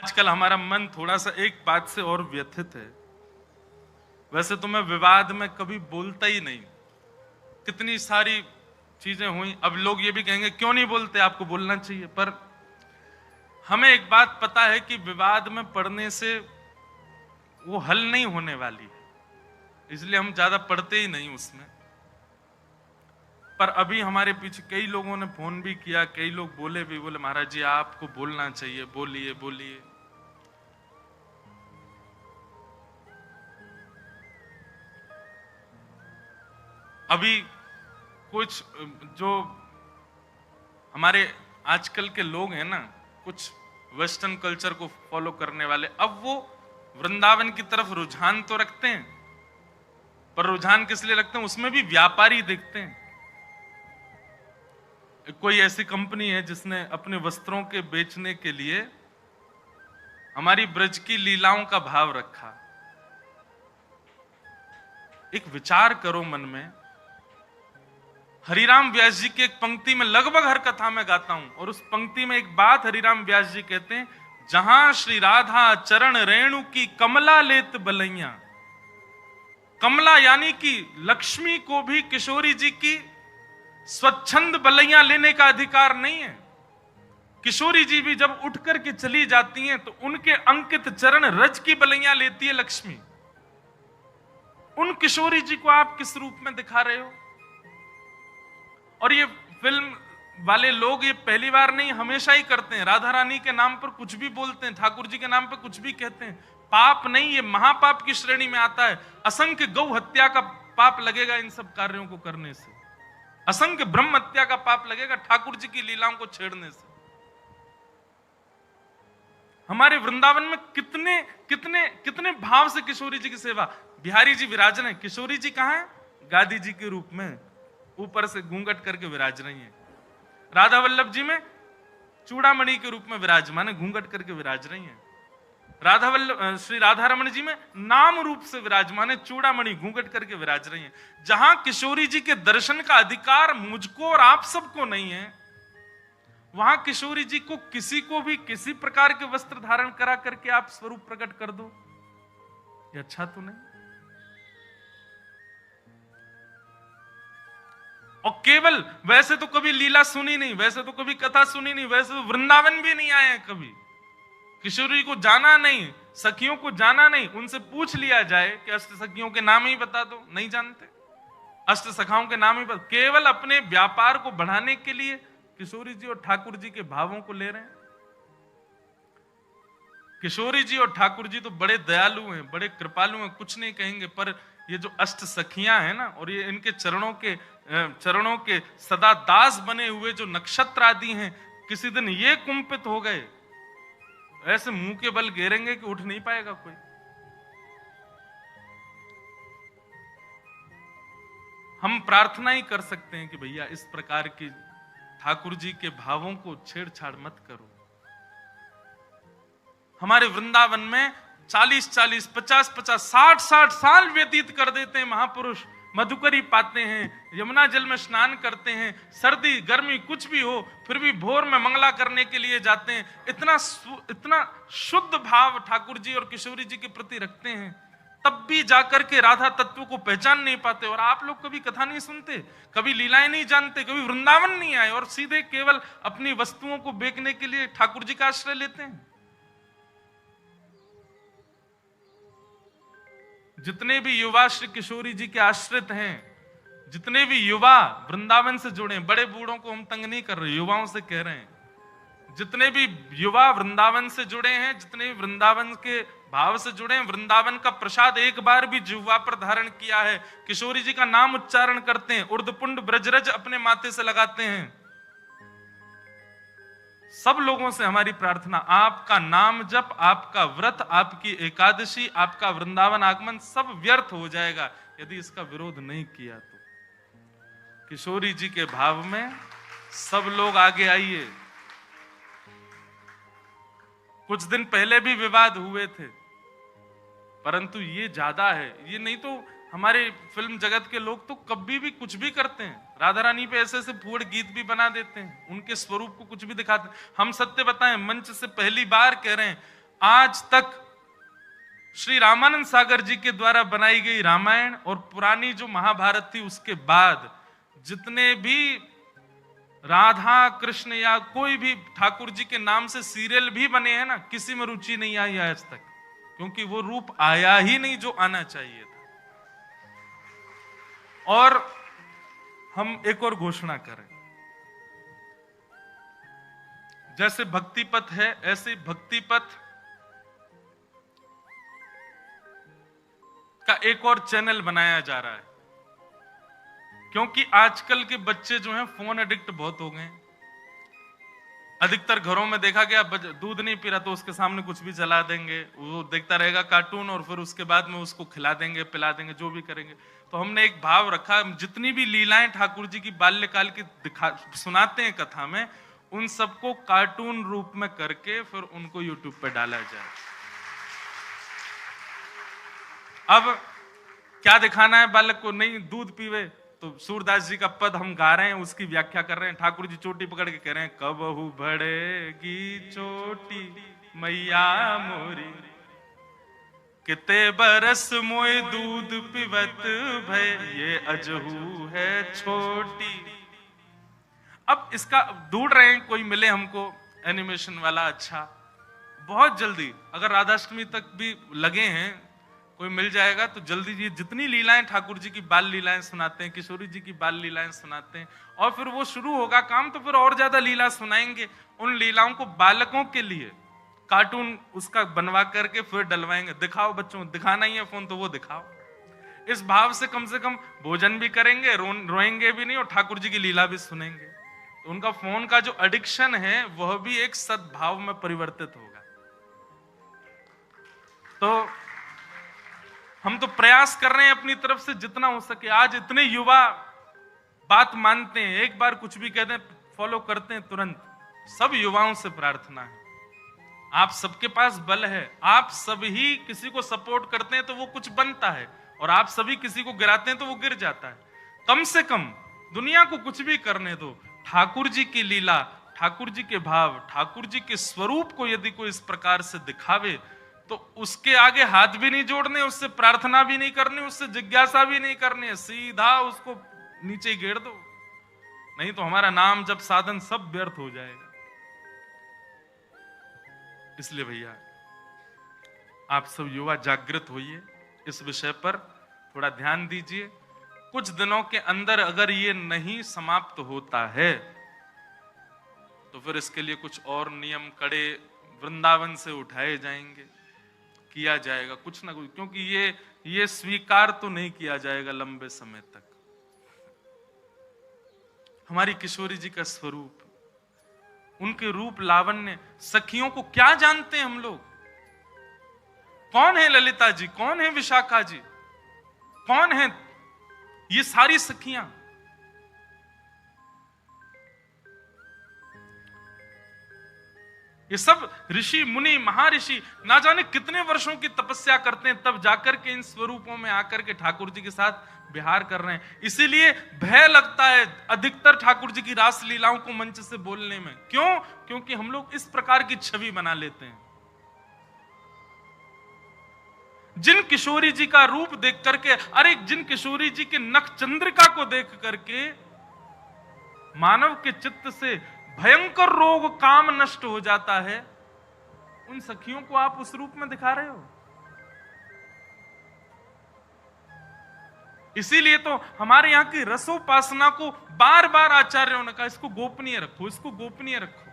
आजकल हमारा मन थोड़ा सा एक बात से और व्यथित है। वैसे तो मैं विवाद में कभी बोलता ही नहीं, कितनी सारी चीजें हुई। अब लोग ये भी कहेंगे क्यों नहीं बोलते, आपको बोलना चाहिए। पर हमें एक बात पता है कि विवाद में पढ़ने से वो हल नहीं होने वाली है, इसलिए हम ज्यादा पढ़ते ही नहीं उसमें। पर अभी हमारे पीछे कई लोगों ने फोन भी किया, कई लोग बोले महाराज जी आपको बोलना चाहिए, बोलिए बोलिए। अभी कुछ जो हमारे आजकल के लोग हैं ना, कुछ वेस्टर्न कल्चर को फॉलो करने वाले, अब वो वृंदावन की तरफ रुझान तो रखते हैं, पर रुझान किस लिए रखते हैं, उसमें भी व्यापारी दिखते हैं। कोई ऐसी कंपनी है जिसने अपने वस्त्रों के बेचने के लिए हमारी ब्रज की लीलाओं का भाव रखा। एक विचार करो मन में, हरिराम व्यास जी की एक पंक्ति में लगभग हर कथा में गाता हूं, और उस पंक्ति में एक बात हरिराम व्यास जी कहते हैं, जहां श्री राधा चरण रेणु की कमला लेत बलैया। कमला यानी कि लक्ष्मी को भी किशोरी जी की स्वच्छंद बलैया लेने का अधिकार नहीं है। किशोरी जी भी जब उठ करके चली जाती हैं तो उनके अंकित चरण रज की बलैया लेती है लक्ष्मी। उन किशोरी जी को आप किस रूप में दिखा रहे हो? और ये फिल्म वाले लोग ये पहली बार नहीं, हमेशा ही करते हैं। राधा रानी के नाम पर कुछ भी बोलते हैं, ठाकुर जी के नाम पर कुछ भी कहते हैं। पाप नहीं, ये महापाप की श्रेणी में आता है। असंख्य गौ हत्या का पाप लगेगा इन सब कार्यों को करने से, असंख्य ब्रह्म हत्या का पाप लगेगा ठाकुर जी की लीलाओं को छेड़ने से। हमारे वृंदावन में कितने कितने कितने भाव से किशोरी जी की सेवा। बिहारी जी विराजन है, किशोरी जी कहां है? गादी जी के रूप में ऊपर से घूंघट करके विराज रही हैं। राधा वल्लभ जी में चूड़ामणि के रूप में विराजमान है, घूंघट करके विराज रही हैं। राधा वल्लभ श्री राधा रमण जी में नाम रूप से विराजमान है, चूड़ामणि घूंघट करके विराज रही हैं। जहां किशोरी जी के दर्शन का अधिकार मुझको और आप सबको नहीं है, वहां किशोरी जी को किसी को भी किसी प्रकार के वस्त्र धारण करा करके आप स्वरूप प्रकट कर दो, ये अच्छा तो नहीं। और केवल वैसे तो कभी लीला सुनी नहीं, वैसे तो कभी कथा सुनी नहीं, वैसे तो वृंदावन भी नहीं आए हैं कभी, किशोरी को जाना नहीं, सखियों को जाना नहीं। उनसे पूछ लिया जाए कि अष्ट सखियों के नाम ही बता दो, नहीं जानते। अष्ट सखाओं के नाम ही बता, केवल अपने व्यापार को बढ़ाने के लिए किशोरी जी और ठाकुर जी के भावों को ले रहे हैं। किशोरी जी और ठाकुर जी तो बड़े दयालु हैं, बड़े कृपालु हैं, कुछ नहीं कहेंगे। पर ये जो अष्ट सखियां हैं ना, और ये इनके चरणों के सदा दास बने हुए जो नक्षत्र आदि हैं, किसी दिन ये कुंपित हो गए, ऐसे मुंह के बल घेरेंगे कि उठ नहीं पाएगा कोई। हम प्रार्थना ही कर सकते हैं कि भैया इस प्रकार की ठाकुर जी के भावों को छेड़छाड़ मत करो। हमारे वृंदावन में 40-40, 50-50, 60-60 साल व्यतीत कर देते हैं महापुरुष। मधुकरी पाते हैं, यमुना जल में स्नान करते हैं, सर्दी गर्मी कुछ भी हो फिर भी भोर में मंगला करने के लिए जाते हैं। इतना शुद्ध भाव ठाकुर जी और किशोरी जी के प्रति रखते हैं, तब भी जाकर के राधा तत्व को पहचान नहीं पाते। और आप लोग कभी कथा नहीं सुनते, कभी लीलाएं नहीं जानते, कभी वृंदावन नहीं आए, और सीधे केवल अपनी वस्तुओं को बेचने के लिए ठाकुर जी का आश्रय लेते हैं। जितने भी युवा श्री किशोरी जी के आश्रित हैं, जितने भी युवा वृंदावन से जुड़े, बड़े बूढ़ों को हम तंग नहीं कर रहे, युवाओं से कह रहे हैं, जितने भी युवा वृंदावन से जुड़े हैं, जितने भी वृंदावन के भाव से जुड़े हैं, वृंदावन का प्रसाद एक बार भी जिह्वा पर धारण किया है, किशोरी जी का नाम उच्चारण करते हैं, उर्धपुंड ब्रजरज अपने माथे से लगाते हैं, सब लोगों से हमारी प्रार्थना, आपका नाम जप, आपका व्रत, आपकी एकादशी, आपका वृंदावन आगमन सब व्यर्थ हो जाएगा यदि इसका विरोध नहीं किया तो। किशोरी जी के भाव में सब लोग आगे आइए। कुछ दिन पहले भी विवाद हुए थे, परंतु ये ज्यादा है। ये नहीं तो हमारे फिल्म जगत के लोग तो कभी भी कुछ भी करते हैं, राधा रानी पे ऐसे ऐसे फूड़ गीत भी बना देते हैं, उनके स्वरूप को कुछ भी दिखाते हैं। हम सत्य बताएं, मंच से पहली बार कह रहे हैं, आज तक श्री रामानंद सागर जी के द्वारा बनाई गई रामायण और पुरानी जो महाभारत थी उसके बाद जितने भी राधा कृष्ण या कोई भी ठाकुर जी के नाम से सीरियल भी बने हैं ना, किसी में रुचि नहीं आई आज तक, क्योंकि वो रूप आया ही नहीं जो आना चाहिए था। और हम एक और घोषणा करें, जैसे भक्ति पथ है ऐसे भक्ति पथ का एक और चैनल बनाया जा रहा है, क्योंकि आजकल के बच्चे जो हैं फोन एडिक्ट बहुत हो गए। अधिकतर घरों में देखा गया दूध नहीं पी रहा तो उसके सामने कुछ भी जला देंगे, वो देखता रहेगा कार्टून और फिर उसके बाद में उसको खिला देंगे पिला देंगे जो भी करेंगे। तो हमने एक भाव रखा, जितनी भी लीलाएं ठाकुर जी की बाल्यकाल की सुनाते हैं कथा में, उन सबको कार्टून रूप में करके फिर उनको यूट्यूब पे डाला जाए। अब क्या दिखाना है बालक को, नहीं दूध पीवे तो सूरदास जी का पद हम गा रहे हैं, उसकी व्याख्या कर रहे हैं। ठाकुर जी चोटी पकड़ के कह रहे हैं, कबहू बढ़ेगी चोटी मैया मोरी, किते बरस मोए दूध पिबत भय, ये अजहू है छोटी। अब इसका ढूंढ रहे हैं, कोई मिले हमको एनिमेशन वाला अच्छा, बहुत जल्दी, अगर राधाष्टमी तक भी लगे हैं कोई मिल जाएगा तो जल्दी। जी जितनी लीलाएं ठाकुर जी की बाल लीलाएं सुनाते हैं, किशोरी जी की बाल लीलाएं सुनाते हैं, और फिर वो शुरू होगा काम तो फिर और ज्यादा लीला सुनाएंगे। उन लीलाओं को बालकों के लिए कार्टून उसका बनवा करके फिर डलवाएंगे। दिखाओ बच्चों, दिखाना ही है फोन तो वो दिखाओ। इस भाव से कम भोजन भी करेंगे, रोएंगे भी नहीं और ठाकुर जी की लीला भी सुनेंगे। तो उनका फोन का जो एडिक्शन है वह भी एक सद्भाव में परिवर्तित होगा। तो हम तो प्रयास कर रहे हैं अपनी तरफ से जितना हो सके। आज इतने युवा बात मानते हैं, एक बार कुछ भी कहते हैं फॉलो करते हैं तुरंत। सब युवाओं से प्रार्थना है, आप सबके पास बल है, आप सभी किसी को सपोर्ट करते हैं तो वो कुछ बनता है, और आप सभी किसी को गिराते हैं तो वो गिर जाता है। कम से कम दुनिया को कुछ भी करने दो, ठाकुर जी की लीला, ठाकुर जी के भाव, ठाकुर जी के स्वरूप को यदि कोई इस प्रकार से दिखावे तो उसके आगे हाथ भी नहीं जोड़ने, उससे प्रार्थना भी नहीं करनी, उससे जिज्ञासा भी नहीं करनी, सीधा उसको नीचे गिर दो, नहीं तो हमारा नाम जब साधन सब व्यर्थ हो जाएगा। इसलिए भैया आप सब युवा जागृत होइए, इस विषय पर थोड़ा ध्यान दीजिए। कुछ दिनों के अंदर अगर ये नहीं समाप्त होता है तो फिर इसके लिए कुछ और नियम कड़े वृंदावन से उठाए जाएंगे, किया जाएगा कुछ ना कुछ, क्योंकि ये स्वीकार तो नहीं किया जाएगा लंबे समय तक। हमारी किशोरी जी का स्वरूप, उनके रूप लावण्य, सखियों को क्या जानते हैं हम लोग? कौन है ललिता जी, कौन है विशाखा जी, कौन है ये सारी सखियां? ये सब ऋषि मुनि महर्षि ना जाने कितने वर्षों की तपस्या करते हैं, तब जाकर के इन स्वरूपों में आकर के ठाकुर जी के साथ विहार कर रहे हैं। इसीलिए भय लगता है अधिकतर ठाकुर जी की रास लीलाओं को मंच से बोलने में। क्यों? क्योंकि हम लोग इस प्रकार की छवि बना लेते हैं। जिन किशोरी जी का रूप देख करके, अरे जिन किशोरी जी के नख चंद्रिका को देख करके मानव के चित्त से भयंकर रोग काम नष्ट हो जाता है, उन सखियों को आप उस रूप में दिखा रहे हो। इसीलिए तो हमारे यहां की रसोपासना को बार बार आचार्यों ने कहा, इसको गोपनीय रखो, इसको गोपनीय रखो,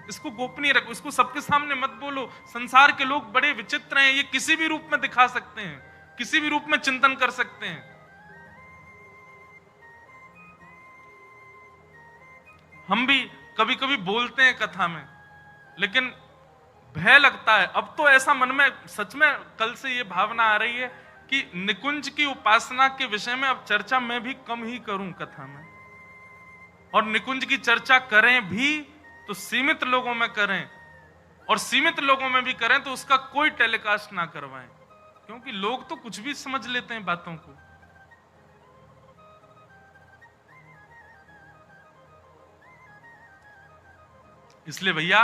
इसको गोपनीय रखो, इसको सबके सामने मत बोलो। संसार के लोग बड़े विचित्र हैं, ये किसी भी रूप में दिखा सकते हैं, किसी भी रूप में चिंतन कर सकते हैं। हम भी कभी कभी बोलते हैं कथा में, लेकिन भय लगता है। अब तो ऐसा मन में सच में कल से ये भावना आ रही है कि निकुंज की उपासना के विषय में अब चर्चा मैं भी कम ही करूं कथा में, और निकुंज की चर्चा करें भी तो सीमित लोगों में करें, और सीमित लोगों में भी करें तो उसका कोई टेलीकास्ट ना करवाएं, क्योंकि लोग तो कुछ भी समझ लेते हैं बातों को। इसलिए भैया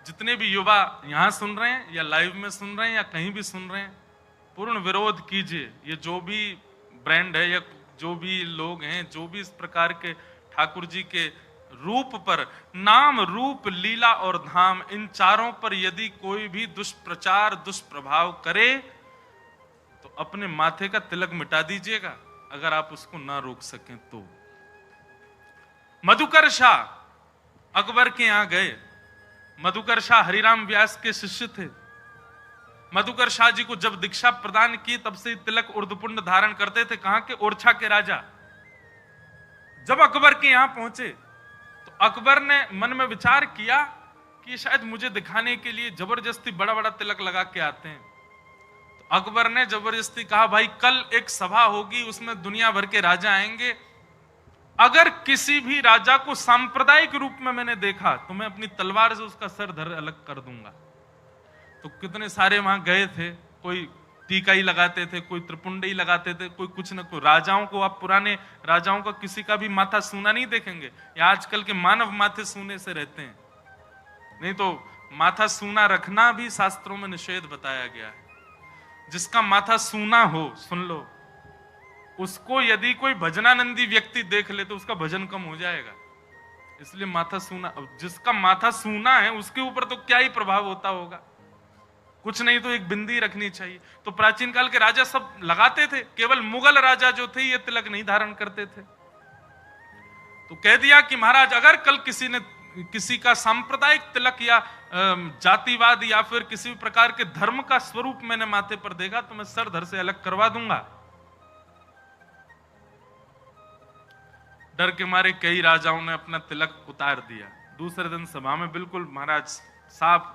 जितने भी युवा यहां सुन रहे हैं या लाइव में सुन रहे हैं या कहीं भी सुन रहे हैं, पूर्ण विरोध कीजिए। ये जो भी ब्रांड है या जो भी लोग हैं, जो भी इस प्रकार के ठाकुर जी के रूप पर, नाम रूप लीला और धाम, इन चारों पर यदि कोई भी दुष्प्रचार दुष्प्रभाव करे तो अपने माथे का तिलक मिटा दीजिएगा, अगर आप उसको ना रोक सकें तो। मधुकर शाह अकबर के यहां गए। मधुकर शाह हरिराम व्यास के शिष्य थे। मधुकर शाह जी को जब दीक्षा प्रदान की तब से तिलक उर्धपुंड धारण करते थे। कहां के? ओरछा के राजा। जब अकबर के यहां पहुंचे तो अकबर ने मन में विचार किया कि शायद मुझे दिखाने के लिए जबरदस्ती बड़ा बड़ा तिलक लगा के आते हैं। तो अकबर ने जबरदस्ती कहा, भाई कल एक सभा होगी, उसमें दुनिया भर के राजा आएंगे, अगर किसी भी राजा को सांप्रदायिक रूप में मैंने देखा तो मैं अपनी तलवार से उसका सर धर अलग कर दूंगा। तो कितने सारे वहां गए थे, कोई टीका ही लगाते थे, कोई त्रिपुंडी लगाते थे, कोई कुछ न कोई। राजाओं को, आप पुराने राजाओं का किसी का भी माथा सूना नहीं देखेंगे, या आजकल के मानव माथे सूने से रहते हैं। नहीं तो माथा सूना रखना भी शास्त्रों में निषेध बताया गया है। जिसका माथा सूना हो, सुन लो, उसको यदि कोई भजनानंदी व्यक्ति देख ले तो उसका भजन कम हो जाएगा। इसलिए माथा सूना, जिसका माथा सूना है उसके ऊपर तो क्या ही प्रभाव होता होगा, कुछ नहीं तो एक बिंदी रखनी चाहिए। तो प्राचीन काल के राजा सब लगाते थे, केवल मुगल राजा जो थे ये तिलक नहीं धारण करते थे। तो कह दिया कि महाराज अगर कल किसी ने किसी का सांप्रदायिक तिलक या जातिवाद या फिर किसी प्रकार के धर्म का स्वरूप मैंने माथे पर देखा तो मैं सर धर से अलग करवा दूंगा। डर के मारे कई राजाओं ने अपना तिलक उतार दिया। दूसरे दिन सभा में बिल्कुल महाराज साफ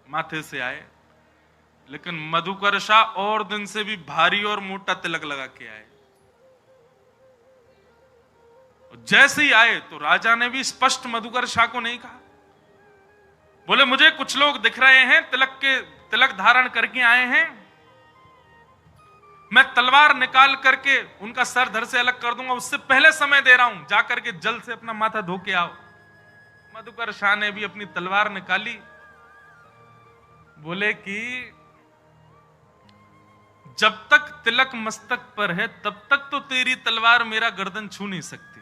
माथे से आए, लेकिन मधुकर शाह और दिन से भी भारी और मोटा तिलक लगा के आए। जैसे ही आए तो राजा ने भी स्पष्ट मधुकर शाह को नहीं कहा, बोले मुझे कुछ लोग दिख रहे हैं तिलक धारण करके आए हैं, मैं तलवार निकाल करके उनका सर धर से अलग कर दूंगा, उससे पहले समय दे रहा हूं, जाकर के जल से अपना माथा धो के आओ। मधुकर शाह ने भी अपनी तलवार निकाली, बोले कि जब तक तिलक मस्तक पर है तब तक तो तेरी तलवार मेरा गर्दन छू नहीं सकती,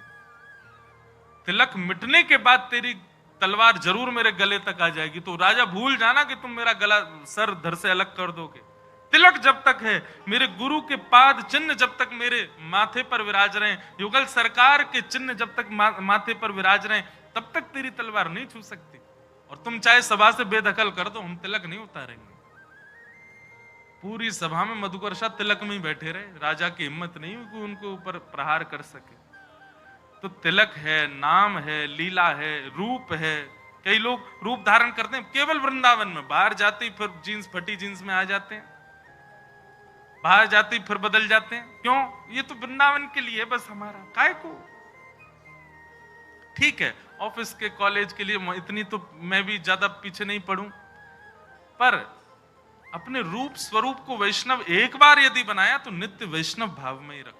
तिलक मिटने के बाद तेरी तलवार जरूर मेरे गले तक आ जाएगी। तो राजा भूल जाना कि तुम मेरा गला सर धर से अलग कर दोगे। तिलक जब तक है, मेरे गुरु के पाद चिन्ह जब तक मेरे माथे पर विराज रहे, युगल सरकार के चिन्ह जब तक माथे पर विराज रहे, तब तक तेरी तलवार नहीं छू सकती। और तुम चाहे सभा से बेदखल कर दो, हम तिलक नहीं उतारेंगे। पूरी सभा में मधुकर शाह तिलक में ही बैठे रहे। राजा की हिम्मत नहीं हुई कि उनके ऊपर प्रहार कर सके। तो तिलक है, नाम है, लीला है, रूप है। कई लोग रूप धारण करते हैं केवल वृंदावन में, बाहर जाते ही फिर जीन्स, फटी जीन्स में आ जाते हैं, बाहर जाते ही फिर बदल जाते हैं। क्यों? ये तो वृंदावन के लिए बस, हमारा काय को। ठीक है, ऑफिस के, कॉलेज के लिए इतनी तो मैं भी ज्यादा पीछे नहीं पड़ूं, पर अपने रूप स्वरूप को वैष्णव एक बार यदि बनाया तो नित्य वैष्णव भाव में ही रखो।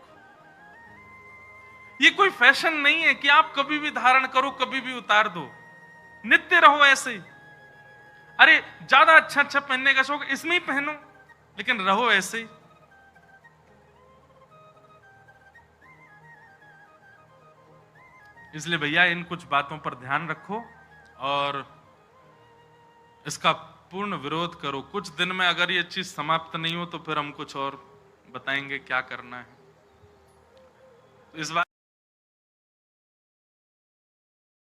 ये कोई फैशन नहीं है कि आप कभी भी धारण करो, कभी भी उतार दो, नित्य रहो ऐसे ही। अरे ज्यादा अच्छा अच्छा पहनने का शौक, इसमें ही पहनो, लेकिन रहो ऐसे ही। इसलिए भैया इन कुछ बातों पर ध्यान रखो और इसका पूर्ण विरोध करो। कुछ दिन में अगर ये चीज समाप्त नहीं हो तो फिर हम कुछ और बताएंगे क्या करना है। तो इस बात